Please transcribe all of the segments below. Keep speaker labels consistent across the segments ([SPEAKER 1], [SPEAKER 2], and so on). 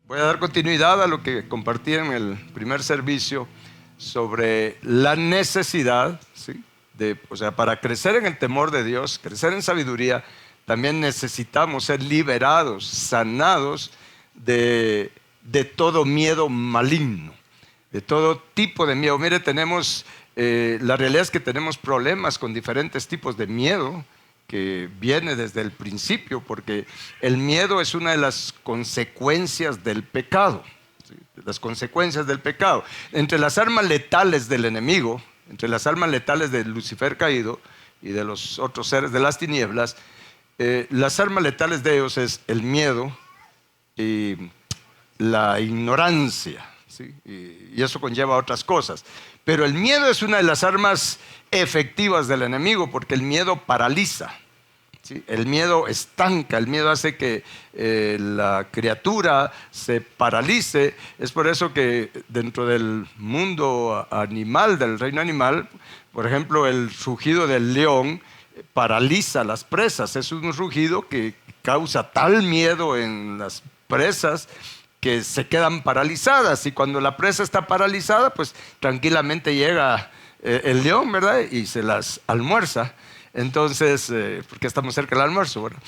[SPEAKER 1] Voy a dar continuidad a lo que compartí en el primer servicio sobre la necesidad, ¿sí? Para crecer en el temor de Dios, crecer en sabiduría, también necesitamos ser liberados, sanados de todo miedo maligno, de todo tipo de miedo. Mire, la realidad es que tenemos problemas con diferentes tipos de miedo que viene desde el principio, porque el miedo es una de las consecuencias del pecado, ¿sí? Las consecuencias del pecado. Entre las armas letales del enemigo, entre las armas letales de Lucifer caído y de los otros seres de las tinieblas, las armas letales de ellos es el miedo y la ignorancia, ¿sí? Y eso conlleva otras cosas. Pero el miedo es una de las armas efectivas del enemigo, porque el miedo paraliza, ¿sí? El miedo estanca, el miedo hace que la criatura se paralice. Es por eso que dentro del mundo animal, del reino animal, por ejemplo, el rugido del león paraliza las presas. Es un rugido que causa tal miedo en las presas que se quedan paralizadas, y cuando la presa está paralizada, pues tranquilamente llega el león, ¿verdad? Y se las almuerza. Entonces, porque estamos cerca del almuerzo, ¿verdad?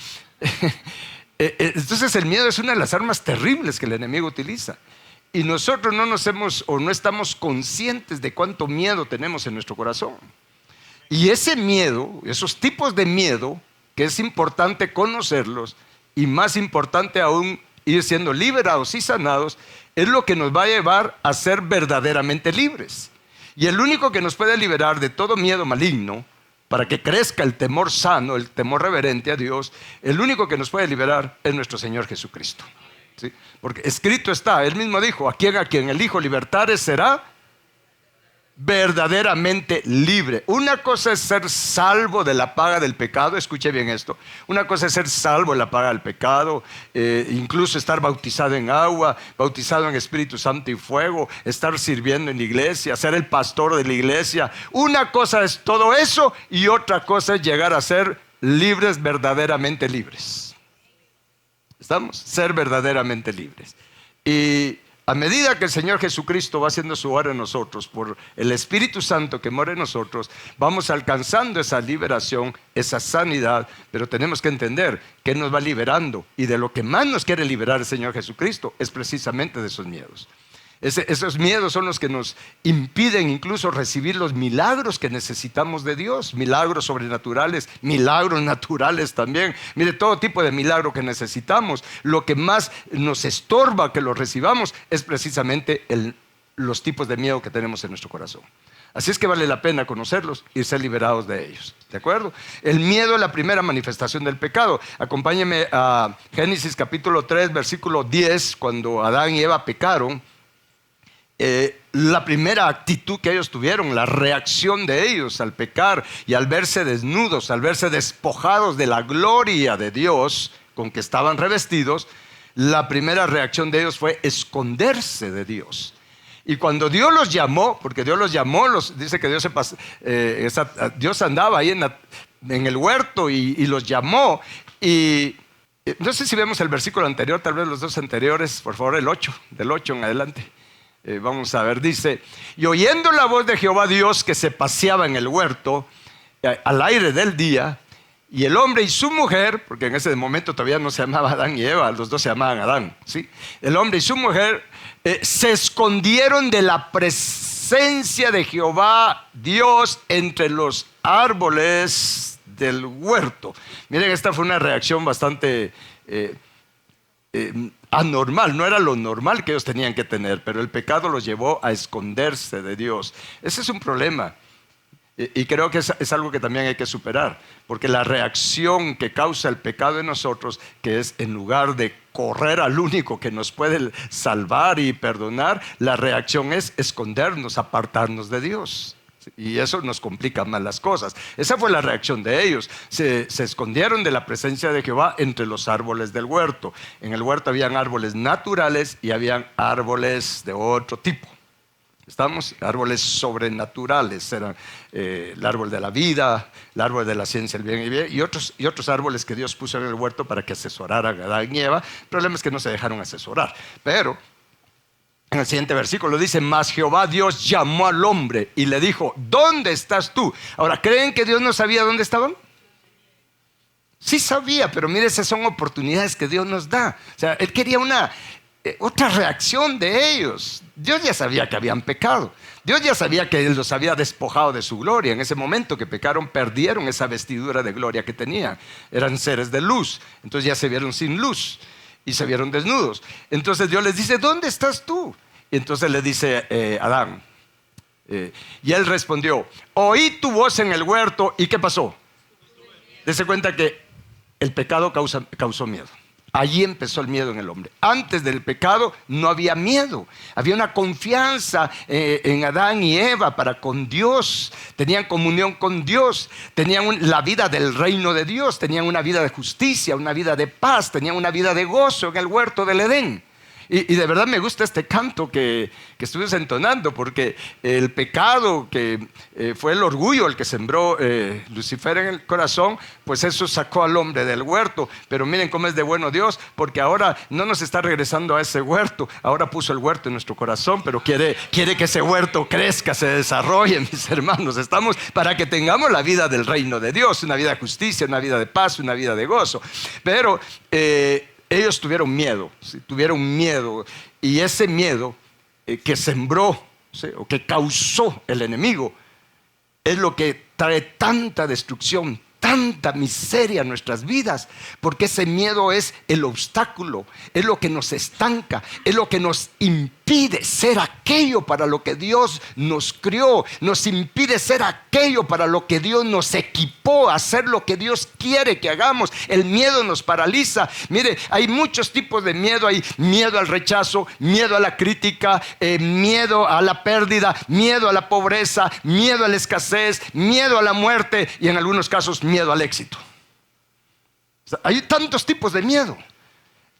[SPEAKER 1] Entonces el miedo es una de las armas terribles que el enemigo utiliza. Y nosotros no estamos conscientes de cuánto miedo tenemos en nuestro corazón. Y ese miedo, esos tipos de miedo, que es importante conocerlos, y más importante aún, ir siendo liberados y sanados, es lo que nos va a llevar a ser verdaderamente libres. Y el único que nos puede liberar de todo miedo maligno, para que crezca el temor sano, el temor reverente a Dios, el único que nos puede liberar es nuestro Señor Jesucristo, ¿sí? Porque escrito está, Él mismo dijo: a quien el Hijo libertare será verdaderamente libre. Una cosa es ser salvo de la paga del pecado, escuche bien esto. Una cosa es ser salvo de la paga del pecado, incluso estar bautizado en agua, bautizado en Espíritu Santo y fuego, estar sirviendo en la iglesia, ser el pastor de la iglesia. Una cosa es todo eso, y otra cosa es llegar a ser libres, verdaderamente libres. ¿Estamos? Ser verdaderamente libres. Y a medida que el Señor Jesucristo va haciendo su obra en nosotros, por el Espíritu Santo que mora en nosotros, vamos alcanzando esa liberación, esa sanidad. Pero tenemos que entender que Él nos va liberando, y de lo que más nos quiere liberar el Señor Jesucristo es precisamente de esos miedos. Esos miedos son los que nos impiden incluso recibir los milagros que necesitamos de Dios, milagros sobrenaturales, milagros naturales también. Mire, todo tipo de milagro que necesitamos. Lo que más nos estorba que lo recibamos es precisamente los tipos de miedo que tenemos en nuestro corazón. Así es que vale la pena conocerlos y ser liberados de ellos, ¿de acuerdo? El miedo es la primera manifestación del pecado. Acompáñenme a Génesis capítulo 3, versículo 10, cuando Adán y Eva pecaron. La primera actitud que ellos tuvieron, la reacción de ellos al pecar y al verse desnudos, al verse despojados de la gloria de Dios con que estaban revestidos, la primera reacción de ellos fue esconderse de Dios. Y cuando Dios los llamó, porque Dios los llamó, dice que Dios andaba ahí en el huerto y los llamó. Y no sé si vemos el versículo anterior, tal vez los dos anteriores, por favor, del 8 en adelante. Vamos a ver, dice: y oyendo la voz de Jehová Dios que se paseaba en el huerto al aire del día, y el hombre y su mujer, porque en ese momento todavía no se llamaba Adán y Eva, los dos se llamaban Adán, ¿sí? El hombre y su mujer se escondieron de la presencia de Jehová Dios entre los árboles del huerto. Miren, esta fue una reacción bastante anormal, no era lo normal que ellos tenían que tener, pero el pecado los llevó a esconderse de Dios. Ese es un problema, y creo que es algo que también hay que superar, porque la reacción que causa el pecado en nosotros, que es en lugar de correr al único que nos puede salvar y perdonar, la reacción es escondernos, apartarnos de Dios. Y eso nos complica más las cosas. Esa fue la reacción de ellos. Se escondieron de la presencia de Jehová entre los árboles del huerto. En el huerto habían árboles naturales y habían árboles de otro tipo, Estamos, árboles sobrenaturales, eran el árbol de la vida, el árbol de la ciencia del bien y bien, y otros árboles que Dios puso en el huerto para que asesoraran a Adán y Eva. El problema es que no se dejaron asesorar. Pero en el siguiente versículo dice: mas Jehová Dios llamó al hombre y le dijo: ¿dónde estás tú? Ahora, ¿creen que Dios no sabía dónde estaban? Sí sabía, pero mire, esas son oportunidades que Dios nos da. O sea, Él quería otra reacción de ellos. Dios ya sabía que habían pecado. Dios ya sabía que Él los había despojado de su gloria. En ese momento que pecaron, perdieron esa vestidura de gloria que tenían. Eran seres de luz. Entonces ya se vieron sin luz y se vieron desnudos. Entonces Dios les dice: ¿dónde estás tú? Y entonces le dice Adán. Y él respondió: oí tu voz en el huerto. ¿Y qué pasó? Dese cuenta que el pecado causó miedo. Allí empezó el miedo en el hombre. Antes del pecado no había miedo. Había una confianza en Adán y Eva para con Dios. Tenían comunión con Dios. Tenían la vida del reino de Dios. Tenían una vida de justicia, una vida de paz. Tenían una vida de gozo en el huerto del Edén. Y de verdad me gusta este canto que estuvimos entonando, porque el pecado que fue el orgullo el que sembró Lucifer en el corazón, pues eso sacó al hombre del huerto. Pero miren cómo es de bueno Dios, porque ahora no nos está regresando a ese huerto. Ahora puso el huerto en nuestro corazón, pero quiere que ese huerto crezca, se desarrolle, mis hermanos. Estamos para que tengamos la vida del reino de Dios, una vida de justicia, una vida de paz, una vida de gozo. Pero ellos tuvieron miedo, ¿sí? Tuvieron miedo, y ese miedo que sembró, ¿sí?, o que causó el enemigo, es lo que trae tanta destrucción, tanta miseria a nuestras vidas, porque ese miedo es el obstáculo, es lo que nos estanca, es lo que nos impide ser aquello para lo que Dios nos crió, nos impide ser aquello para lo que Dios nos equipó, hacer lo que Dios quiere que hagamos. El miedo nos paraliza. Mire, hay muchos tipos de miedo. Hay miedo al rechazo, miedo a la crítica, miedo a la pérdida, miedo a la pobreza, miedo a la escasez, miedo a la muerte y en algunos casos miedo al éxito. O sea, hay tantos tipos de miedo.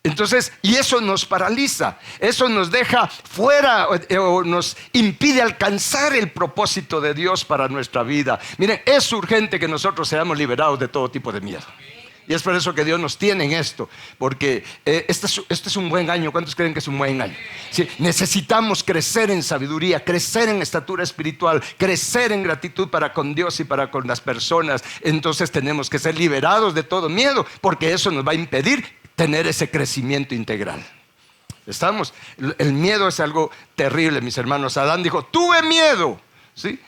[SPEAKER 1] Entonces, y eso nos paraliza, eso nos deja fuera o nos impide alcanzar el propósito de Dios para nuestra vida. Miren, es urgente que nosotros seamos liberados de todo tipo de miedo. Y es por eso que Dios nos tiene en esto, porque este es un buen año. ¿Cuántos creen que es un buen año? Sí, necesitamos crecer en sabiduría, crecer en estatura espiritual, crecer en gratitud para con Dios y para con las personas. Entonces tenemos que ser liberados de todo miedo, porque eso nos va a impedir tener ese crecimiento integral. ¿Estamos? El miedo es algo terrible, mis hermanos. Adán dijo: tuve miedo, ¿sí?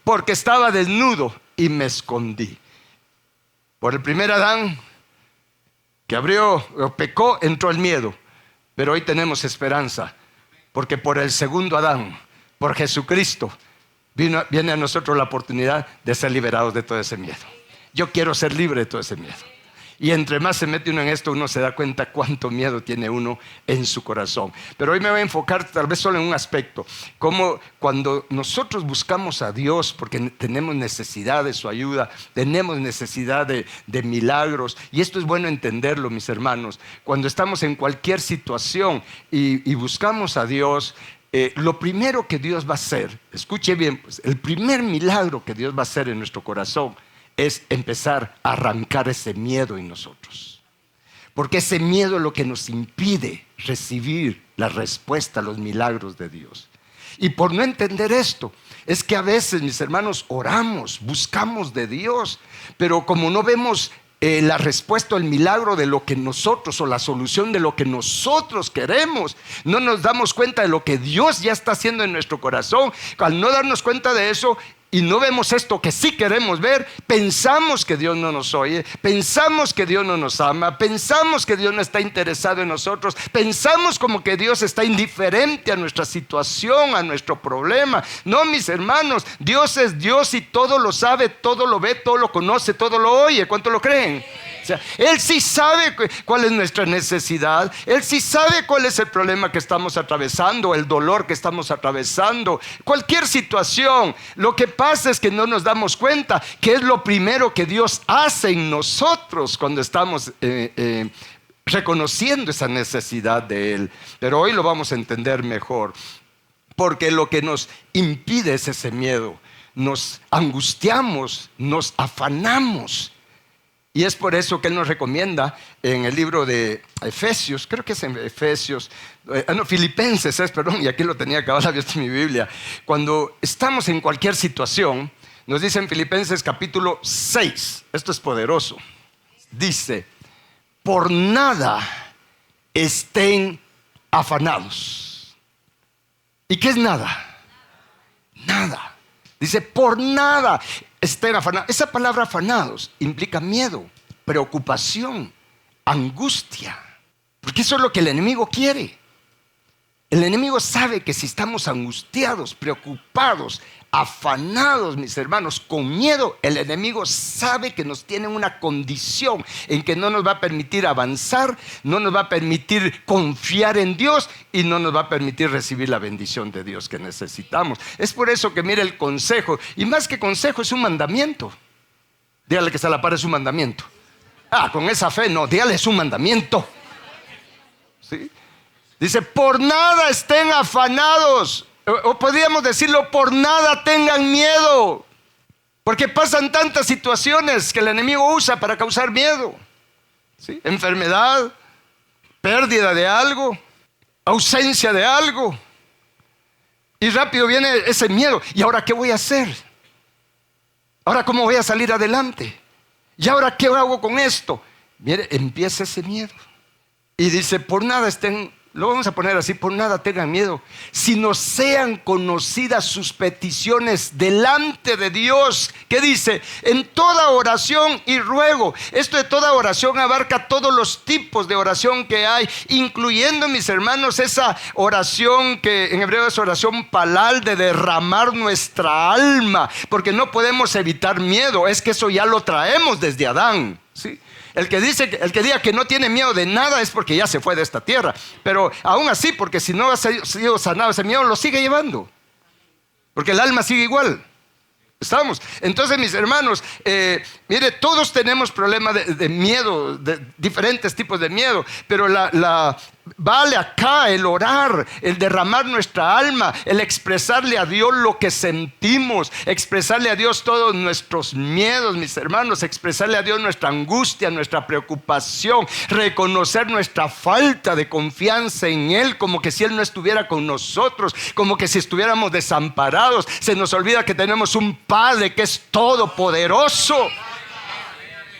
[SPEAKER 1] Porque estaba desnudo y me escondí. Por el primer Adán que pecó, entró el miedo. Pero hoy tenemos esperanza, porque por el segundo Adán, por Jesucristo, viene a nosotros la oportunidad de ser liberados de todo ese miedo. Yo quiero ser libre de todo ese miedo. Y entre más se mete uno en esto, uno se da cuenta cuánto miedo tiene uno en su corazón. Pero hoy me voy a enfocar tal vez solo en un aspecto: como cuando nosotros buscamos a Dios porque tenemos necesidad de su ayuda, tenemos necesidad de milagros. Y esto es bueno entenderlo, mis hermanos. Cuando estamos en cualquier situación y buscamos a Dios, lo primero que Dios va a hacer, escuche bien, pues, el primer milagro que Dios va a hacer en nuestro corazón es empezar a arrancar ese miedo en nosotros. Porque ese miedo es lo que nos impide recibir la respuesta a los milagros de Dios. Y por no entender esto, es que a veces, mis hermanos, oramos, buscamos de Dios, pero como no vemos la respuesta o el milagro de lo que nosotros, o la solución de lo que nosotros queremos, no nos damos cuenta de lo que Dios ya está haciendo en nuestro corazón. Al no darnos cuenta de eso y no vemos esto que sí queremos ver, pensamos que Dios no nos oye, pensamos que Dios no nos ama, pensamos que Dios no está interesado en nosotros, pensamos como que Dios está indiferente a nuestra situación, a nuestro problema. No, mis hermanos, Dios es Dios y todo lo sabe, todo lo ve, todo lo conoce, todo lo oye. ¿Cuánto lo creen? O sea, Él sí sabe cuál es nuestra necesidad. Él sí sabe cuál es el problema que estamos atravesando, el dolor que estamos atravesando, cualquier situación. Lo que pasa es que no nos damos cuenta que es lo primero que Dios hace en nosotros cuando estamos reconociendo esa necesidad de Él. Pero hoy lo vamos a entender mejor. porque lo que nos impide es ese miedo. Nos angustiamos, nos afanamos. Y es por eso que Él nos recomienda en el libro de Efesios, creo que es en Efesios, Filipenses perdón, y aquí lo tenía acabado abierto en mi Biblia. Cuando estamos en cualquier situación, nos dice en Filipenses capítulo 6, esto es poderoso, dice, por nada estén afanados. ¿Y qué es nada? Nada. Dice, por nada estén afanados. Esa palabra afanados implica miedo, preocupación, angustia. Porque eso es lo que el enemigo quiere. El enemigo sabe que si estamos angustiados, preocupados, afanados, mis hermanos, con miedo, el enemigo sabe que nos tiene una condición en que no nos va a permitir avanzar, no nos va a permitir confiar en Dios y no nos va a permitir recibir la bendición de Dios que necesitamos. Es por eso que mire el consejo, y más que consejo es un mandamiento. Dígale que está a la par, es un mandamiento. Con esa fe no, dígale, es un mandamiento. ¿Sí? Dice, por nada estén afanados. O podríamos decirlo, por nada tengan miedo. Porque pasan tantas situaciones que el enemigo usa para causar miedo. ¿Sí? Enfermedad, pérdida de algo, ausencia de algo. Y rápido viene ese miedo. ¿Y ahora qué voy a hacer? ¿Ahora cómo voy a salir adelante? ¿Y ahora qué hago con esto? Mire, empieza ese miedo. Y dice, por nada estén, lo vamos a poner así, por nada tengan miedo, sino sean conocidas sus peticiones delante de Dios. ¿Qué dice? En toda oración y ruego. Esto de toda oración abarca todos los tipos de oración que hay, incluyendo, mis hermanos, esa oración que en hebreo es oración palal, de derramar nuestra alma, porque no podemos evitar miedo, es que eso ya lo traemos desde Adán, ¿sí? El que diga que no tiene miedo de nada es porque ya se fue de esta tierra. Pero aún así, porque si no ha sido sanado ese miedo, lo sigue llevando. Porque el alma sigue igual. ¿Estamos? Entonces, mis hermanos, mire, todos tenemos problemas de miedo, de diferentes tipos de miedo. Pero vale acá el orar, el derramar nuestra alma, el expresarle a Dios lo que sentimos, expresarle a Dios todos nuestros miedos, mis hermanos, expresarle a Dios nuestra angustia, nuestra preocupación, reconocer nuestra falta de confianza en Él, como que si Él no estuviera con nosotros, como que si estuviéramos desamparados. Se nos olvida que tenemos un Padre que es todopoderoso.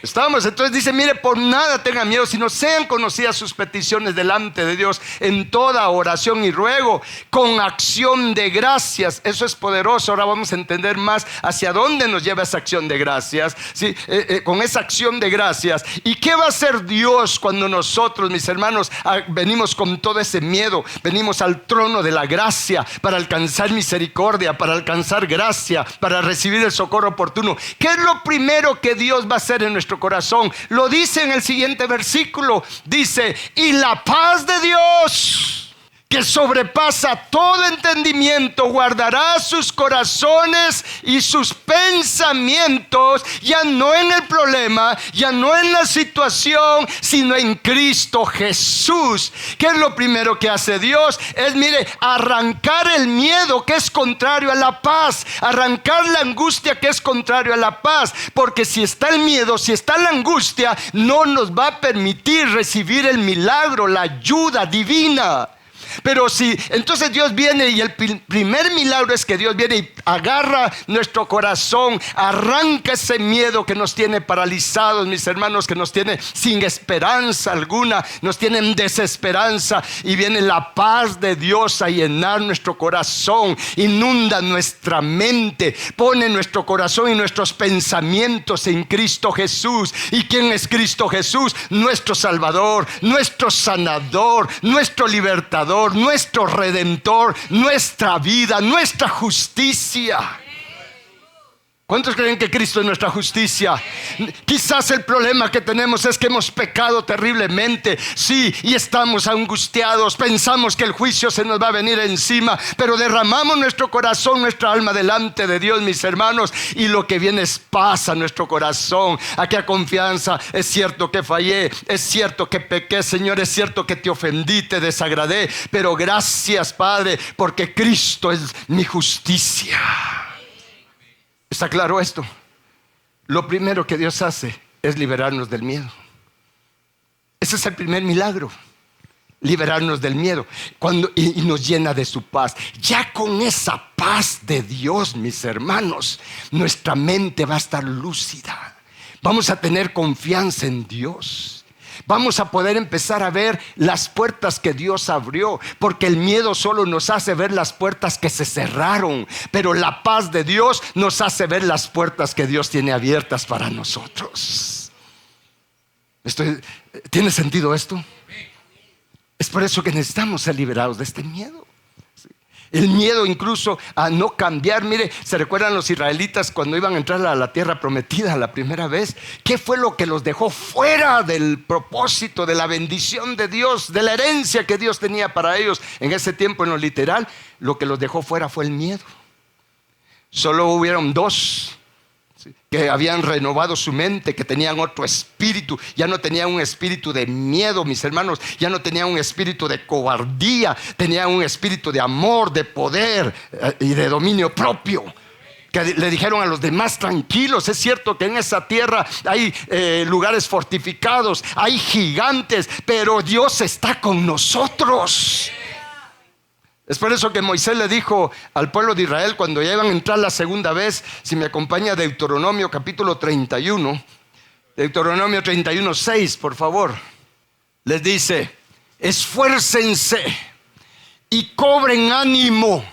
[SPEAKER 1] ¿Estamos? Entonces dice, mire, por nada tengan miedo, sino sean conocidas sus peticiones delante de Dios en toda oración y ruego, con acción de gracias. Eso es poderoso. Ahora vamos a entender más hacia dónde nos lleva esa acción de gracias, ¿sí? Con esa acción de gracias. ¿Y qué va a hacer Dios cuando nosotros, mis hermanos, venimos con todo ese miedo? Venimos al trono de la gracia para alcanzar misericordia, para alcanzar gracia, para recibir el socorro oportuno. ¿Qué es lo primero que Dios va a hacer en nuestro corazón? Lo dice en el siguiente versículo. Dice, y la paz de Dios, que sobrepasa todo entendimiento, guardará sus corazones y sus pensamientos, ya no en el problema, ya no en la situación, sino en Cristo Jesús. ¿Qué es lo primero que hace Dios? Es, mire, arrancar el miedo que es contrario a la paz, arrancar la angustia que es contrario a la paz, porque si está el miedo, si está la angustia, no nos va a permitir recibir el milagro, la ayuda divina. Pero si entonces Dios viene, y el primer milagro es que Dios viene y agarra nuestro corazón, arranca ese miedo que nos tiene paralizados, mis hermanos, que nos tiene sin esperanza alguna, nos tiene en desesperanza, y viene la paz de Dios a llenar nuestro corazón, inunda nuestra mente, pone nuestro corazón y nuestros pensamientos en Cristo Jesús. ¿Y quién es Cristo Jesús? Nuestro Salvador, nuestro sanador, nuestro libertador, nuestro redentor, nuestra vida, nuestra justicia. ¿Cuántos creen que Cristo es nuestra justicia? Quizás el problema que tenemos es que hemos pecado terriblemente. Sí, y estamos angustiados. Pensamos que el juicio se nos va a venir encima. Pero derramamos nuestro corazón, nuestra alma delante de Dios, mis hermanos. Y lo que viene es paz a nuestro corazón. Aquella confianza. Es cierto que fallé. Es cierto que pequé, Señor. Es cierto que te ofendí, te desagradé. Pero gracias, Padre, porque Cristo es mi justicia. ¿Está claro esto? Lo primero que Dios hace es liberarnos del miedo. Ese es el primer milagro. Liberarnos del miedo y nos llena de su paz. Ya con esa paz de Dios, mis hermanos, nuestra mente va a estar lúcida. Vamos a tener confianza en Dios. Vamos a poder empezar a ver las puertas que Dios abrió, porque el miedo solo nos hace ver las puertas que se cerraron, pero la paz de Dios nos hace ver las puertas que Dios tiene abiertas para nosotros. ¿Tiene sentido esto? Es por eso que necesitamos ser liberados de este miedo. El miedo incluso a no cambiar. Mire, ¿se recuerdan los israelitas cuando iban a entrar a la tierra prometida la primera vez? ¿Qué fue lo que los dejó fuera del propósito, de la bendición de Dios, de la herencia que Dios tenía para ellos en ese tiempo? En lo literal, lo que los dejó fuera fue el miedo. Solo hubieron dos que habían renovado su mente, que tenían otro espíritu. Ya no tenían un espíritu de miedo, mis hermanos. Ya no tenían un espíritu de cobardía. Tenían un espíritu de amor, de poder y de dominio propio. Que le dijeron a los demás: tranquilos, es cierto que en esa tierra hay lugares fortificados, hay gigantes, pero Dios está con nosotros. Es por eso que Moisés le dijo al pueblo de Israel cuando ya iban a entrar la segunda vez, si me acompaña Deuteronomio capítulo 31, Deuteronomio 31, 6, por favor. Les dice: esfuércense y cobren ánimo.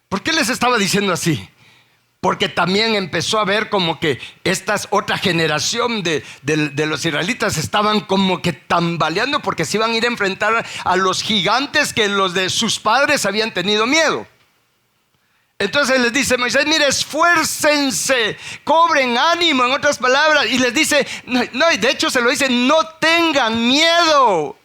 [SPEAKER 1] ¿Por qué les estaba diciendo así? Porque también empezó a ver como que esta otra generación de los israelitas estaban como que tambaleando, porque se iban a ir a enfrentar a los gigantes que los de sus padres habían tenido miedo. Entonces les dice Moisés: mire, esfuércense, cobren ánimo, en otras palabras. Y les dice, no, y de hecho se lo dice: no tengan miedo.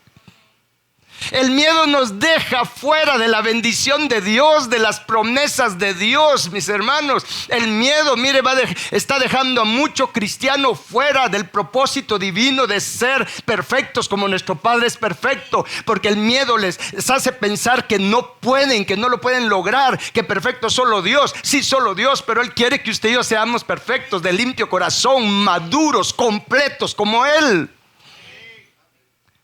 [SPEAKER 1] El miedo nos deja fuera de la bendición de Dios, de las promesas de Dios, mis hermanos. El miedo, mire, está dejando a mucho cristiano fuera del propósito divino de ser perfectos como nuestro Padre es perfecto. Porque el miedo les hace pensar que no pueden, que no lo pueden lograr, que perfecto es solo Dios. Sí, solo Dios, pero Él quiere que usted y yo seamos perfectos, de limpio corazón, maduros, completos como Él.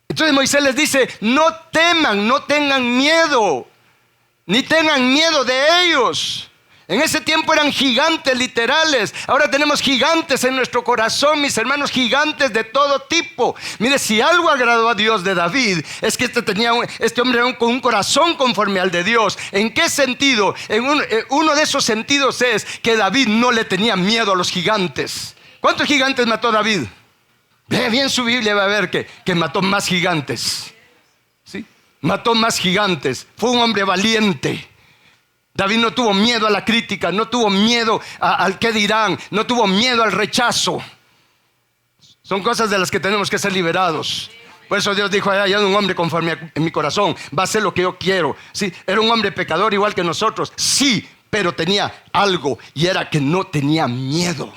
[SPEAKER 1] Entonces Moisés les dice: no teman, no tengan miedo, ni tengan miedo de ellos. En ese tiempo eran gigantes literales. Ahora tenemos gigantes en nuestro corazón, mis hermanos, gigantes de todo tipo. Mire, si algo agradó a Dios de David, es que este hombre era con un corazón conforme al de Dios. ¿En qué sentido? Uno de esos sentidos es que David no le tenía miedo a los gigantes. ¿Cuántos gigantes mató David? Ve bien su Biblia, va a ver que mató más gigantes. ¿Sí? Mató más gigantes. Fue un hombre valiente. David no tuvo miedo a la crítica, no tuvo miedo al qué dirán, no tuvo miedo al rechazo. Son cosas de las que tenemos que ser liberados. Por eso Dios dijo: hay un hombre conforme a mi corazón, va a hacer lo que yo quiero. ¿Sí? Era un hombre pecador igual que nosotros, sí, pero tenía algo, y era que no tenía miedo.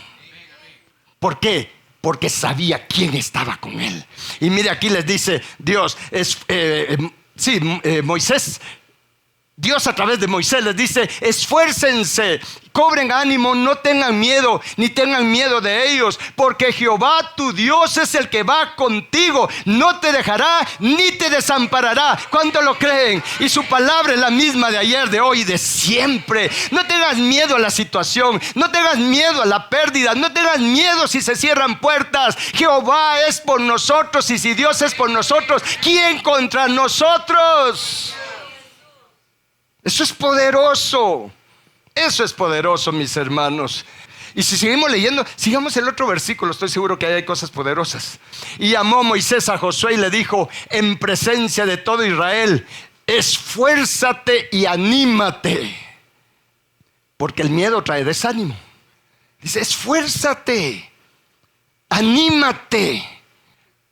[SPEAKER 1] ¿Por qué? Porque sabía quién estaba con él. Y mire, aquí les dice Dios, Moisés, Dios a través de Moisés les dice: esfuércense, cobren ánimo, no tengan miedo, ni tengan miedo de ellos, porque Jehová tu Dios es el que va contigo, no te dejará ni te desamparará. ¿Cuánto lo creen? Y su palabra es la misma de ayer, de hoy y de siempre. No tengas miedo a la situación, no tengas miedo a la pérdida, no tengas miedo si se cierran puertas. Jehová es por nosotros, y si Dios es por nosotros, ¿quién contra nosotros? Eso es poderoso. Eso es poderoso, mis hermanos. Y si seguimos leyendo, sigamos el otro versículo. Estoy seguro que hay cosas poderosas. Y llamó Moisés a Josué y le dijo en presencia de todo Israel: esfuérzate y anímate, porque el miedo trae desánimo. Dice, esfuérzate, anímate,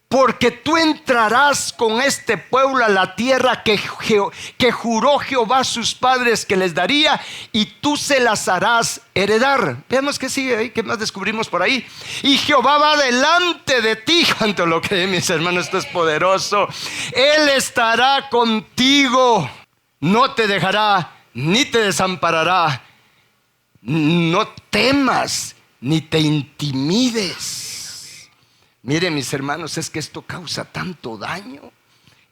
[SPEAKER 1] porque tú entrarás con este pueblo a la tierra que juró Jehová a sus padres que les daría, y tú se las harás heredar. Veamos qué sigue ahí, qué más descubrimos por ahí. Y Jehová va delante de ti. ¿Cuánto lo creen, mis hermanos? Esto es poderoso. Él estará contigo, no te dejará ni te desamparará. No temas ni te intimides. Miren, mis hermanos, es que esto causa tanto daño.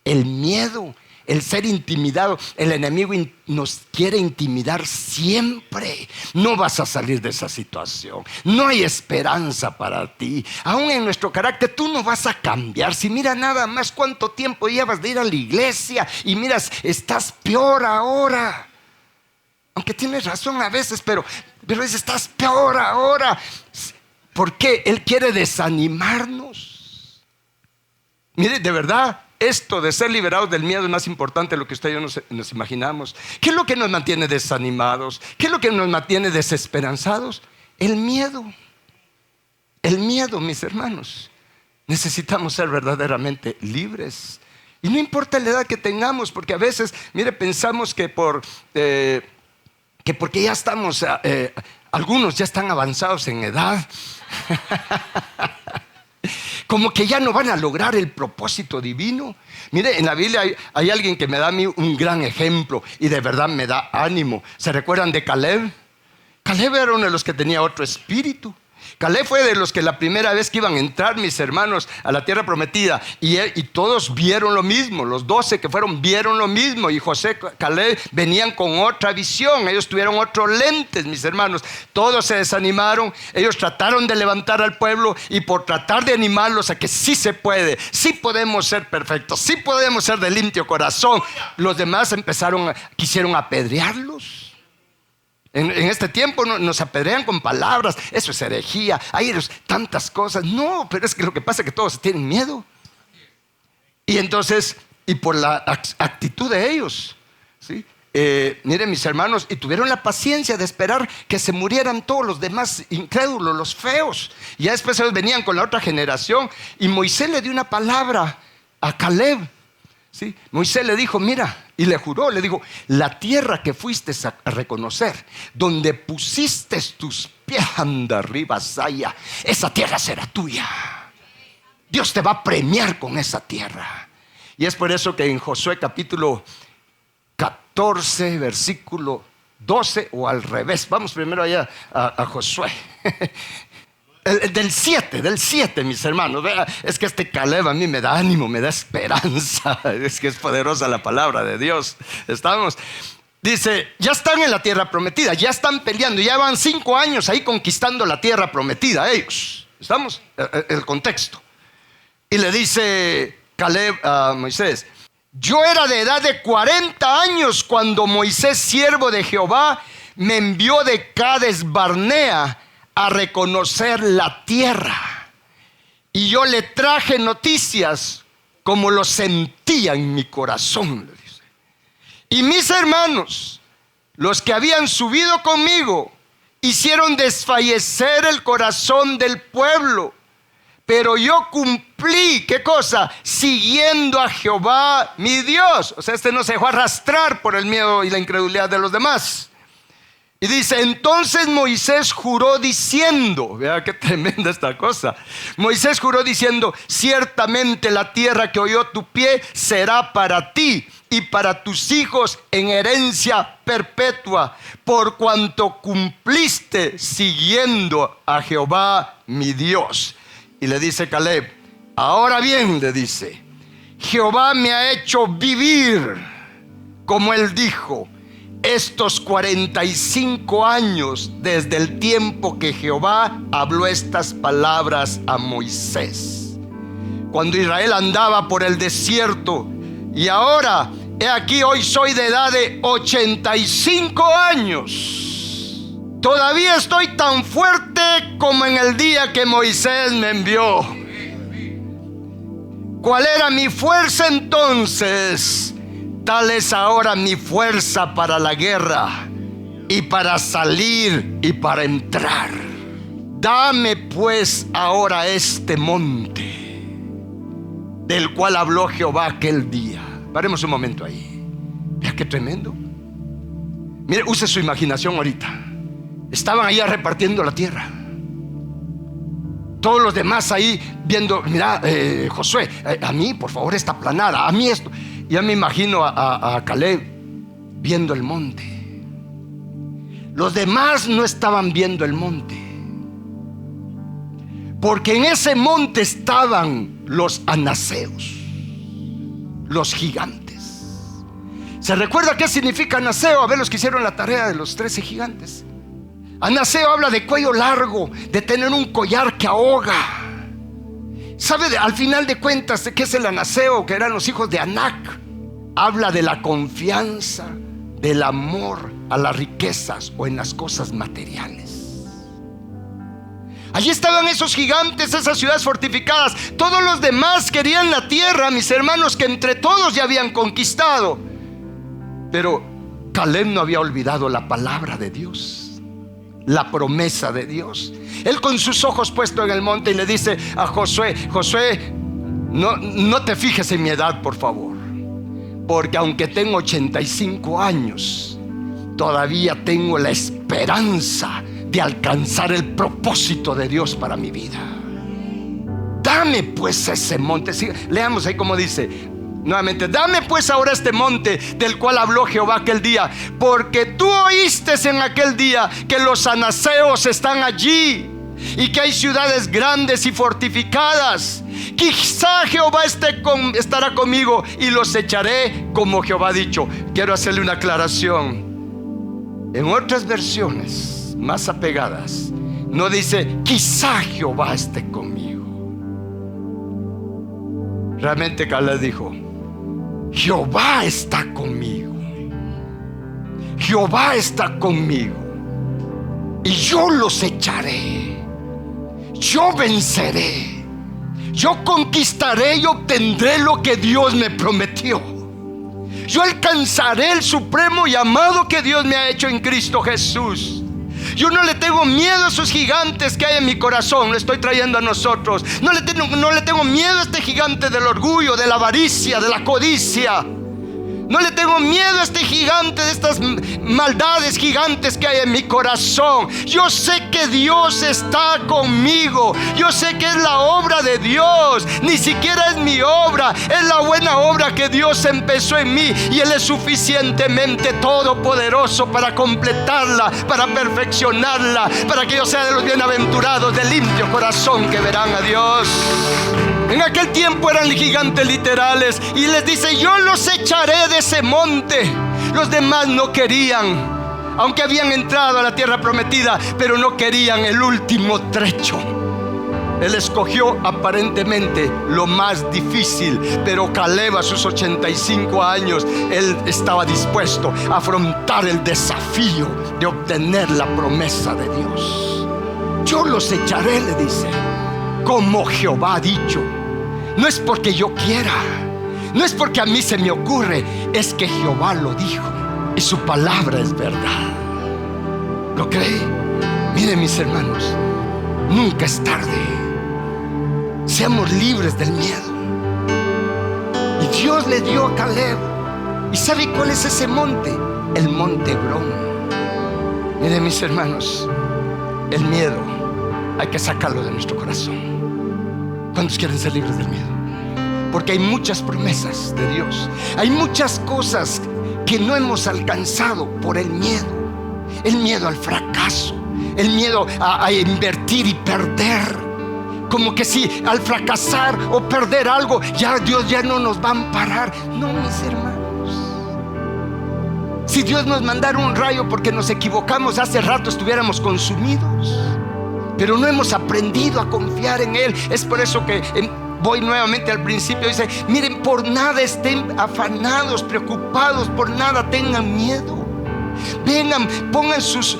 [SPEAKER 1] El miedo, el ser intimidado. El enemigo nos quiere intimidar siempre. No vas a salir de esa situación. No hay esperanza para ti. Aún en nuestro carácter, tú no vas a cambiar. Si mira nada más cuánto tiempo llevas de ir a la iglesia y miras, estás peor ahora. Aunque tienes razón a veces, pero dices, estás peor ahora. ¿Por qué? Él quiere desanimarnos. Mire, de verdad, esto de ser liberados del miedo es más importante de lo que usted y yo nos imaginamos. ¿Qué es lo que nos mantiene desanimados? ¿Qué es lo que nos mantiene desesperanzados? El miedo. El miedo, mis hermanos. Necesitamos ser verdaderamente libres. Y no importa la edad que tengamos, porque a veces, mire, pensamos que porque ya estamos, algunos ya están avanzados en edad, como que ya no van a lograr el propósito divino. Mire, en la Biblia hay alguien que me da a mí un gran ejemplo y de verdad me da ánimo. ¿Se recuerdan de Caleb? Caleb era uno de los que tenía otro espíritu. Caleb fue de los que la primera vez que iban a entrar, mis hermanos, a la tierra prometida, y todos vieron lo mismo. Los 12 que fueron vieron lo mismo, y Josué, Caleb venían con otra visión. Ellos tuvieron otros lentes, mis hermanos. Todos se desanimaron. Ellos trataron de levantar al pueblo, y por tratar de animarlos a que sí se puede, sí podemos ser perfectos, sí podemos ser de limpio corazón, los demás quisieron apedrearlos. En este tiempo nos apedrean con palabras. Eso es herejía. Hay tantas cosas. No, pero es que lo que pasa es que todos tienen miedo. Y entonces, y por la actitud de ellos, ¿sí? Miren, mis hermanos, y tuvieron la paciencia de esperar que se murieran todos los demás incrédulos, los feos. Y ya después ellos venían con la otra generación. Y Moisés le dio una palabra a Caleb. ¿Sí? Moisés le dijo, mira, y le juró, le dijo, la tierra que fuiste a reconocer, donde pusiste tus pies, anda arriba, Saya, esa tierra será tuya. Dios te va a premiar con esa tierra. Y es por eso que en Josué capítulo 14, versículo 12, o al revés, vamos primero allá a Josué. Del 7, mis hermanos. Es que este Caleb a mí me da ánimo, me da esperanza. Es que es poderosa la palabra de Dios. Estamos. Dice, ya están en la tierra prometida, ya están peleando, ya van 5 años ahí conquistando la tierra prometida ellos. ¿Estamos? El contexto. Y le dice Caleb a Moisés, yo era de edad de 40 años cuando Moisés, siervo de Jehová, me envió de Cades Barnea a reconocer la tierra, y yo le traje noticias como lo sentía en mi corazón, le dice. Y mis hermanos, los que habían subido conmigo, hicieron desfallecer el corazón del pueblo, pero yo cumplí, ¿qué cosa? Siguiendo a Jehová mi Dios. O sea, no se dejó arrastrar por el miedo y la incredulidad de los demás. Y dice, entonces Moisés juró diciendo, vea qué tremenda esta cosa. Moisés juró diciendo, ciertamente la tierra que oyó tu pie será para ti y para tus hijos en herencia perpetua, por cuanto cumpliste siguiendo a Jehová mi Dios. Y le dice Caleb, ahora bien, le dice, Jehová me ha hecho vivir, como él dijo, estos 45 años desde el tiempo que Jehová habló estas palabras a Moisés, cuando Israel andaba por el desierto. Y ahora, he aquí, hoy soy de edad de 85 años. Todavía estoy tan fuerte como en el día que Moisés me envió. ¿Cuál era mi fuerza entonces? Tal es ahora mi fuerza para la guerra y para salir y para entrar. dame pues ahora este monte del cual habló Jehová aquel día. Paremos un momento ahí. Mira qué tremendo. Mire, use su imaginación ahorita. Estaban ahí repartiendo la tierra. Todos los demás ahí viendo, mira, Josué, a mí por favor esta aplanada, a mí esto. Ya me imagino a Caleb viendo el monte. Los demás no estaban viendo el monte, porque en ese monte estaban los anaseos, los gigantes. ¿Se recuerda qué significa anaseo? A ver, los que hicieron la tarea de los 13 gigantes. Anaseo habla de cuello largo, de tener un collar que ahoga. ¿Sabe al final de cuentas de qué es el anaseo? Que eran los hijos de Anac. Habla de la confianza, del amor a las riquezas o en las cosas materiales. Allí estaban esos gigantes, esas ciudades fortificadas. Todos los demás querían la tierra, mis hermanos, que entre todos ya habían conquistado. Pero Caleb no había olvidado la palabra de Dios, la promesa de Dios. Él con sus ojos puestos en el monte y le dice a Josué: Josué, no te fijes en mi edad, por favor, porque aunque tengo 85 años, todavía tengo la esperanza de alcanzar el propósito de Dios para mi vida. Dame pues ese monte. Sí, leamos ahí como dice nuevamente: dame pues ahora este monte del cual habló Jehová aquel día, porque tú oíste en aquel día que los anaseos están allí y que hay ciudades grandes y fortificadas. Quizá Jehová estará conmigo y los echaré como Jehová ha dicho. Quiero hacerle una aclaración. En otras versiones más apegadas no dice quizá Jehová esté conmigo. Realmente Caleb dijo: Jehová está conmigo. Jehová está conmigo y yo los echaré. Yo venceré. Yo conquistaré y obtendré lo que Dios me prometió. Yo alcanzaré el supremo llamado que Dios me ha hecho en Cristo Jesús. Yo no le tengo miedo a esos gigantes que hay en mi corazón. Lo estoy trayendo a nosotros. No le tengo miedo a este gigante del orgullo, de la avaricia, de la codicia. No le tengo miedo a este gigante, de estas maldades gigantes que hay en mi corazón. Yo sé que Dios está conmigo. Yo sé que es la obra de Dios. Ni siquiera es mi obra, es la buena obra que Dios empezó en mí. Y Él es suficientemente todopoderoso para completarla, para perfeccionarla, para que yo sea de los bienaventurados de limpio corazón que verán a Dios. En aquel tiempo eran gigantes literales, y les dice: yo los echaré de ese monte. Los demás no querían, aunque habían entrado a la tierra prometida, pero no querían el último trecho. Él escogió aparentemente lo más difícil, pero Caleb a sus 85 años, él estaba dispuesto a afrontar el desafío de obtener la promesa de Dios. Yo los echaré, le dice, como Jehová ha dicho. No es porque yo quiera, no es porque a mí se me ocurre, es que Jehová lo dijo y su palabra es verdad. ¿Lo cree? Miren, mis hermanos, nunca es tarde. Seamos libres del miedo. Y Dios le dio a Caleb. ¿Y sabe cuál es ese monte? El monte Hebrón. Miren, mis hermanos, el miedo hay que sacarlo de nuestro corazón. ¿Cuántos quieren ser libres del miedo? Porque hay muchas promesas de Dios. Hay muchas cosas que no hemos alcanzado por el miedo. El miedo al fracaso, el miedo a invertir y perder. Como que si al fracasar o perder algo, ya Dios ya no nos va a amparar. No, mis hermanos. Si Dios nos mandara un rayo porque nos equivocamos, hace rato estuviéramos consumidos. Pero no hemos aprendido a confiar en Él. Es por eso que voy nuevamente al principio. Dice: miren, por nada estén afanados, preocupados, por nada tengan miedo. Vengan, pongan sus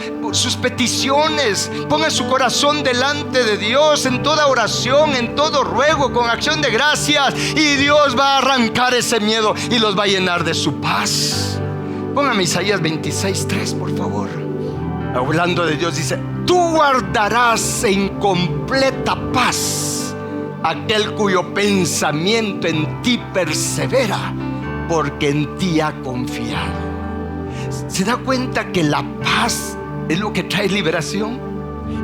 [SPEAKER 1] peticiones, pongan su corazón delante de Dios en toda oración, en todo ruego, con acción de gracias, y Dios va a arrancar ese miedo y los va a llenar de su paz. Póngame Isaías 26:3, por favor. Hablando de Dios, dice: tú guardarás en completa paz aquel cuyo pensamiento en ti persevera, porque en ti ha confiado. ¿Se da cuenta que la paz es lo que trae liberación?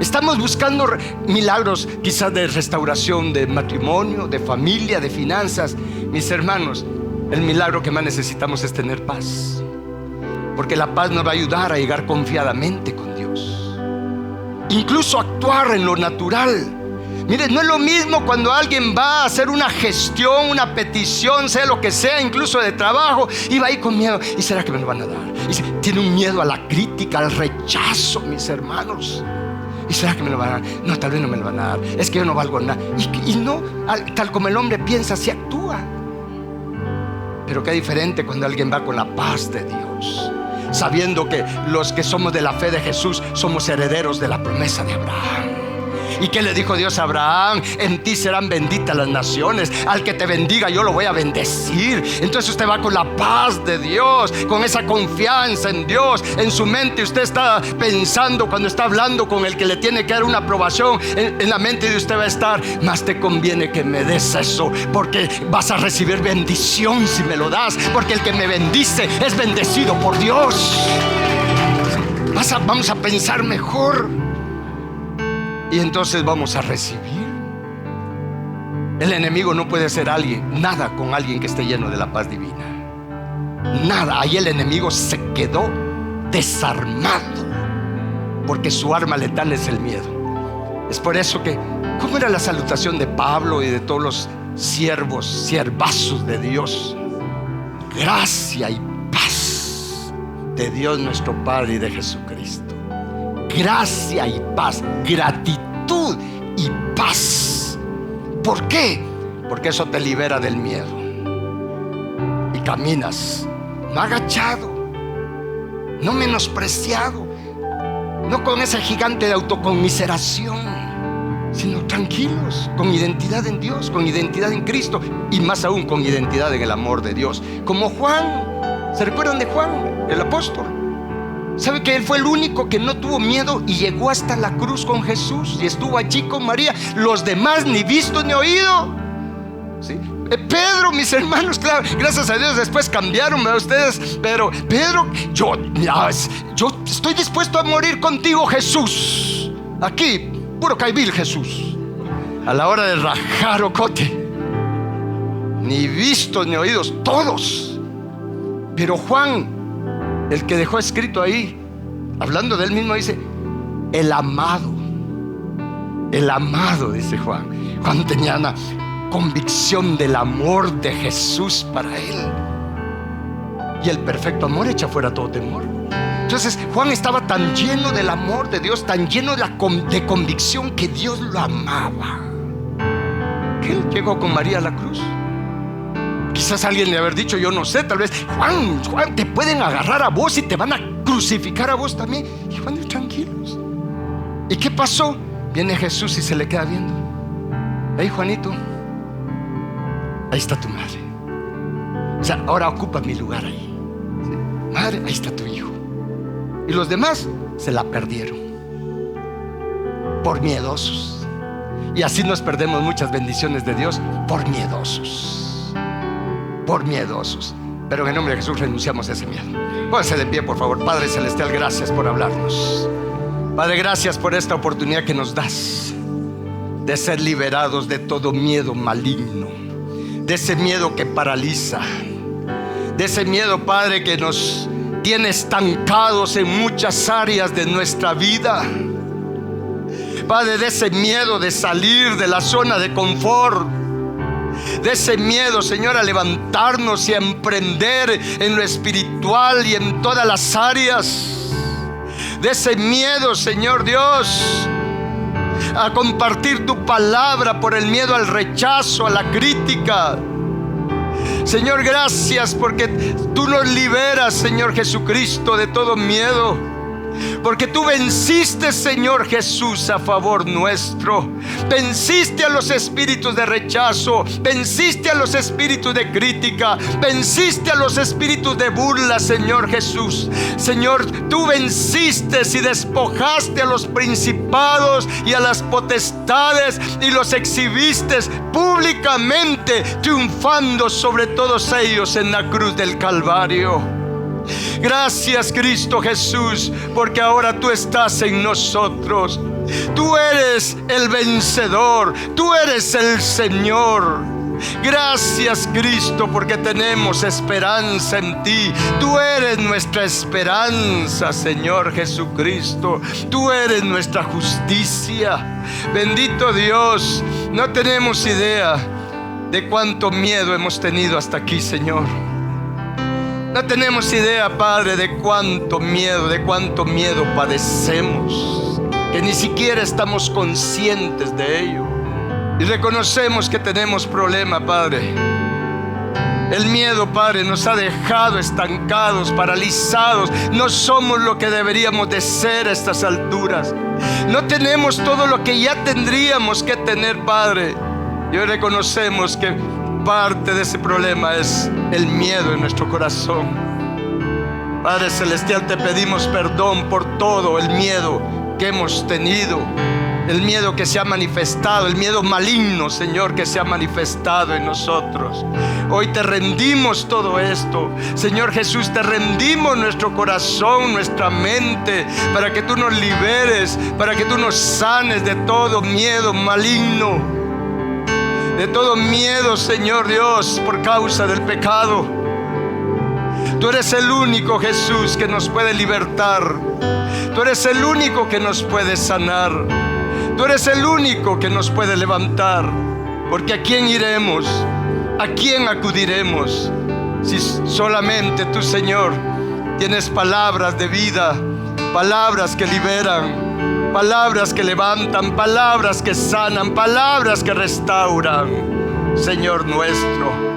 [SPEAKER 1] Estamos buscando milagros, quizás de restauración de matrimonio, de familia, de finanzas. Mis hermanos, el milagro que más necesitamos es tener paz, porque la paz nos va a ayudar a llegar confiadamente con Dios, incluso actuar en lo natural. Mire, no es lo mismo cuando alguien va a hacer una gestión, una petición, sea lo que sea, incluso de trabajo, y va ahí con miedo. ¿Y será que me lo van a dar? Y tiene un miedo a la crítica, al rechazo, mis hermanos. ¿Y será que me lo van a dar? No, tal vez no me lo van a dar. Es que yo no valgo nada. Y no, tal como el hombre piensa, así actúa. Pero qué diferente cuando alguien va con la paz de Dios, sabiendo que los que somos de la fe de Jesús somos herederos de la promesa de Abraham. ¿Y qué le dijo Dios a Abraham? En ti serán benditas las naciones. Al que te bendiga yo lo voy a bendecir. Entonces usted va con la paz de Dios, con esa confianza en Dios. En su mente usted está pensando, cuando está hablando con el que le tiene que dar una aprobación, en la mente de usted va a estar: más te conviene que me des eso, porque vas a recibir bendición si me lo das, porque el que me bendice es bendecido por Dios. Vamos a pensar mejor, y entonces vamos a recibir. El enemigo no puede hacer nada con alguien que esté lleno de la paz divina. Nada. Ahí el enemigo se quedó desarmado, porque su arma letal es el miedo. Es por eso que, ¿cómo era la salutación de Pablo y de todos los siervazos de Dios? Gracia y paz de Dios nuestro Padre y de Jesucristo. Gracia y paz, gratitud y paz. ¿Por qué? Porque eso te libera del miedo y caminas no agachado, no menospreciado, no con ese gigante de autoconmiseración, sino tranquilos, con identidad en Dios, con identidad en Cristo, y más aún con identidad en el amor de Dios. Como Juan. ¿Se recuerdan de Juan, el apóstol? ¿Sabe que él fue el único que no tuvo miedo y llegó hasta la cruz con Jesús y estuvo allí con María? Los demás ni visto ni oído. ¿Sí? Pedro, mis hermanos, claro, gracias a Dios después cambiaron, ¿verdad ustedes? Pero Pedro, yo estoy dispuesto a morir contigo, Jesús. Aquí, puro caibil, Jesús. A la hora de rajar ocote, ni vistos ni oídos, todos. Pero Juan, el que dejó escrito ahí, hablando de él mismo, dice: el amado, dice Juan. Juan tenía una convicción del amor de Jesús para él, y el perfecto amor echa fuera todo temor. Entonces Juan estaba tan lleno del amor de Dios, tan lleno de convicción que Dios lo amaba, que él llegó con María a la cruz. Quizás alguien le haber dicho, yo no sé, tal vez: Juan, te pueden agarrar a vos y te van a crucificar a vos también. Y Juan, tranquilos. ¿Y qué pasó? Viene Jesús y se le queda viendo. Hey, Juanito, ahí está tu madre. O sea, ahora ocupa mi lugar ahí. ¿Sí? Madre, ahí está tu hijo. Y los demás se la perdieron por miedosos. Y así nos perdemos muchas bendiciones de Dios por miedosos. Por miedosos. Pero en el nombre de Jesús renunciamos a ese miedo. Póngase de pie, por favor. Padre celestial, gracias por hablarnos. Padre, gracias por esta oportunidad que nos das de ser liberados de todo miedo maligno, de ese miedo que paraliza, de ese miedo, Padre, que nos tiene estancados en muchas áreas de nuestra vida. Padre, de ese miedo de salir de la zona de confort, de ese miedo, Señor, a levantarnos y a emprender en lo espiritual y en todas las áreas. De ese miedo, Señor Dios, a compartir tu palabra por el miedo al rechazo, a la crítica. Señor, gracias porque tú nos liberas, Señor Jesucristo, de todo miedo. Porque tú venciste, Señor Jesús, a favor nuestro. Venciste a los espíritus de rechazo, venciste a los espíritus de crítica, venciste a los espíritus de burla, Señor Jesús. Señor, tú venciste y despojaste a los principados y a las potestades y los exhibiste públicamente, triunfando sobre todos ellos en la cruz del Calvario. Gracias, Cristo Jesús, porque ahora tú estás en nosotros. Tú eres el vencedor, tú eres el Señor. Gracias, Cristo, porque tenemos esperanza en ti. Tú eres nuestra esperanza, Señor Jesucristo. Tú eres nuestra justicia. Bendito Dios, no tenemos idea de cuánto miedo hemos tenido hasta aquí, Señor. No tenemos idea, Padre, de cuánto miedo padecemos, que ni siquiera estamos conscientes de ello. Y reconocemos que tenemos problema, Padre. El miedo, Padre, nos ha dejado estancados, paralizados. No somos lo que deberíamos de ser a estas alturas. No tenemos todo lo que ya tendríamos que tener, Padre. Y hoy reconocemos que parte de ese problema es el miedo en nuestro corazón. Padre Celestial, te pedimos perdón por todo el miedo que hemos tenido, el miedo que se ha manifestado, el miedo maligno, Señor, que se ha manifestado en nosotros. Hoy te rendimos todo esto, Señor Jesús, te rendimos nuestro corazón, nuestra mente, para que tú nos liberes, para que tú nos sanes de todo miedo maligno, de todo miedo, Señor Dios, por causa del pecado. Tú eres el único, Jesús, que nos puede libertar. Tú eres el único que nos puede sanar. Tú eres el único que nos puede levantar. Porque ¿a quién iremos? ¿A quién acudiremos? Si solamente tú, Señor, tienes palabras de vida, palabras que liberan, palabras que levantan, palabras que sanan, palabras que restauran. Señor nuestro,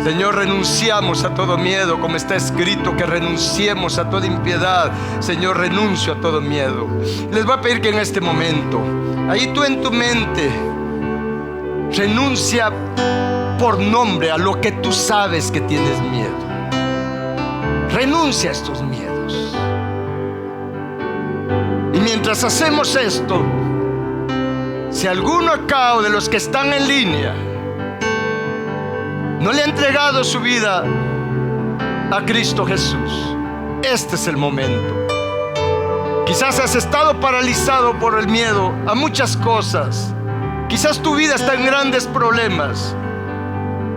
[SPEAKER 1] Señor, renunciamos a todo miedo, como está escrito que renunciemos a toda impiedad. Señor, renuncio a todo miedo. Les voy a pedir que en este momento, ahí tú en tu mente, renuncia por nombre a lo que tú sabes que tienes miedo. Renuncia a estos miedos. Y mientras hacemos esto, si alguno acá o de los que están en línea no le ha entregado su vida a Cristo Jesús, este es el momento. Quizás has estado paralizado por el miedo a muchas cosas. Quizás tu vida está en grandes problemas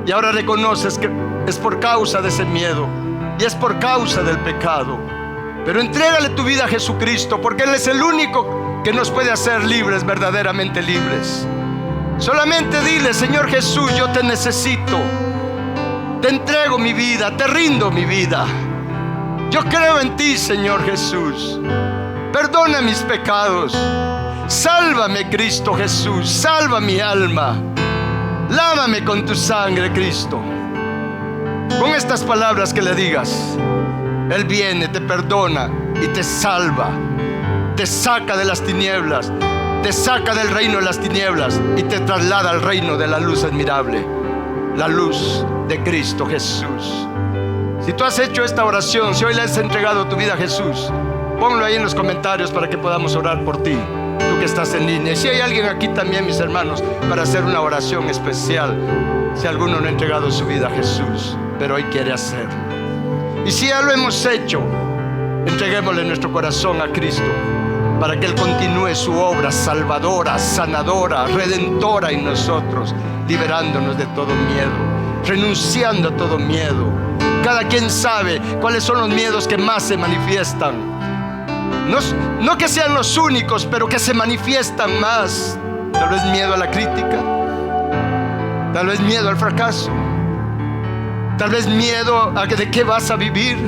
[SPEAKER 1] y ahora reconoces que es por causa de ese miedo y es por causa del pecado. Pero entrégale tu vida a Jesucristo, porque Él es el único que nos puede hacer libres, verdaderamente libres. Solamente dile: Señor Jesús, yo te necesito. Te entrego mi vida, te rindo mi vida. Yo creo en ti, Señor Jesús. Perdona mis pecados. Sálvame, Cristo Jesús. Salva mi alma. Lávame con tu sangre, Cristo. Con estas palabras que le digas, Él viene, te perdona y te salva. Te saca de las tinieblas, te saca del reino de las tinieblas y te traslada al reino de la luz admirable, la luz de Cristo Jesús. Si tú has hecho esta oración, si hoy le has entregado tu vida a Jesús, ponlo ahí en los comentarios para que podamos orar por ti, tú que estás en línea. Y si hay alguien aquí también, mis hermanos, para hacer una oración especial, si alguno no ha entregado su vida a Jesús, pero hoy quiere hacerlo. Y si ya lo hemos hecho, entreguémosle nuestro corazón a Cristo, para que Él continúe su obra salvadora, sanadora, redentora en nosotros, liberándonos de todo miedo, renunciando a todo miedo. Cada quien sabe cuáles son los miedos que más se manifiestan. No que sean los únicos, pero que se manifiestan más. Tal vez miedo a la crítica, tal vez miedo al fracaso, tal vez miedo a de qué vas a vivir.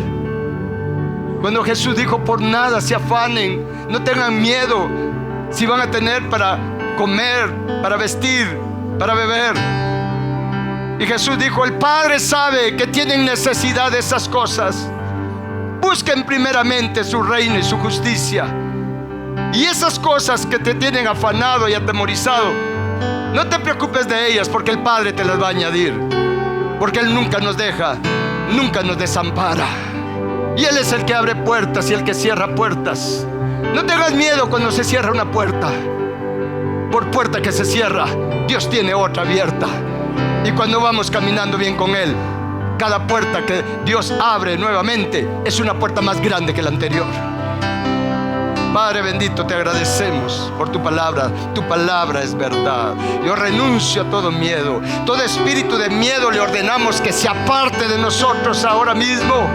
[SPEAKER 1] Cuando Jesús dijo: por nada se afanen, no tengan miedo si van a tener para comer, para vestir, para beber. Y Jesús dijo: el Padre sabe que tienen necesidad de esas cosas. busquen primeramente su reino y su justicia. Y esas cosas que te tienen afanado y atemorizado, no te preocupes de ellas, porque el Padre te las va a añadir. Porque Él nunca nos deja, nunca nos desampara. Y Él es el que abre puertas y el que cierra puertas. No tengas miedo cuando se cierra una puerta. Por puerta que se cierra, Dios tiene otra abierta. Y cuando vamos caminando bien con Él, cada puerta que Dios abre nuevamente es una puerta más grande que la anterior. Padre bendito, te agradecemos por tu palabra. Tu palabra es verdad. Yo renuncio a todo miedo. Todo espíritu de miedo le ordenamos que se aparte de nosotros ahora mismo.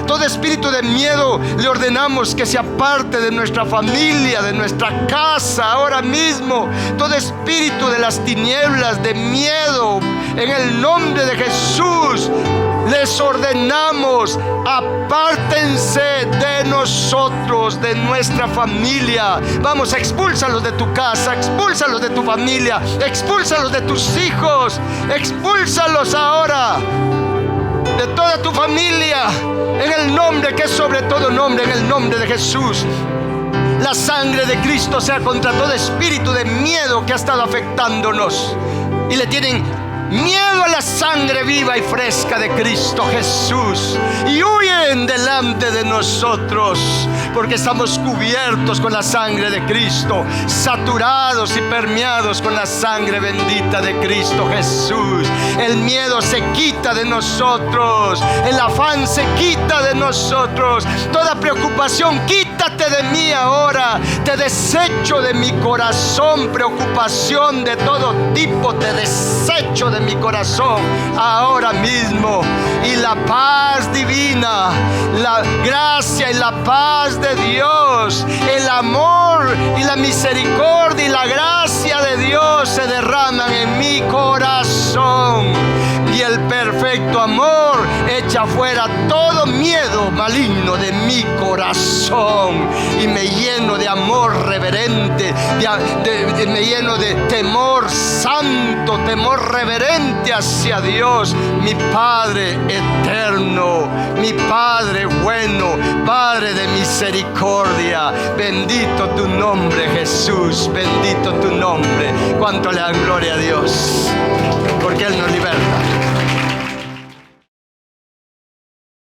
[SPEAKER 1] Todo espíritu de miedo le ordenamos que se aparte de nuestra familia, de nuestra casa ahora mismo. Todo espíritu de las tinieblas, de miedo, en el nombre de Jesús, les ordenamos: apártense de nosotros, de nuestra familia. Vamos, expúlsalos de tu casa, expúlsalos de tu familia, expúlsalos de tus hijos, expúlsalos ahora de toda tu familia, en el nombre que es sobre todo nombre, en el nombre de Jesús. La sangre de Cristo sea contra todo espíritu de miedo que ha estado afectándonos y le tienen miedo a la sangre viva y fresca de Cristo Jesús, y huyen delante de nosotros, porque estamos cubiertos con la sangre de Cristo, saturados y permeados con la sangre bendita de Cristo Jesús. El miedo se quita de nosotros, el afán se quita de nosotros, toda preocupación, quítate de mí ahora. Te desecho de mi corazón, preocupación de todo tipo, te desecho de mi corazón ahora mismo. Y la paz divina, la gracia y la paz de Dios, el amor y la misericordia y la gracia de Dios se derraman en mi corazón. Y el perfecto amor echa fuera todo miedo maligno de mi corazón, y me lleno de amor reverente, me lleno de temor santo, temor reverente hacia Dios, mi Padre eterno, mi Padre bueno, Padre de misericordia. Bendito tu nombre, Jesús, bendito tu nombre. Cuánto le dan gloria a Dios, porque Él nos liberta.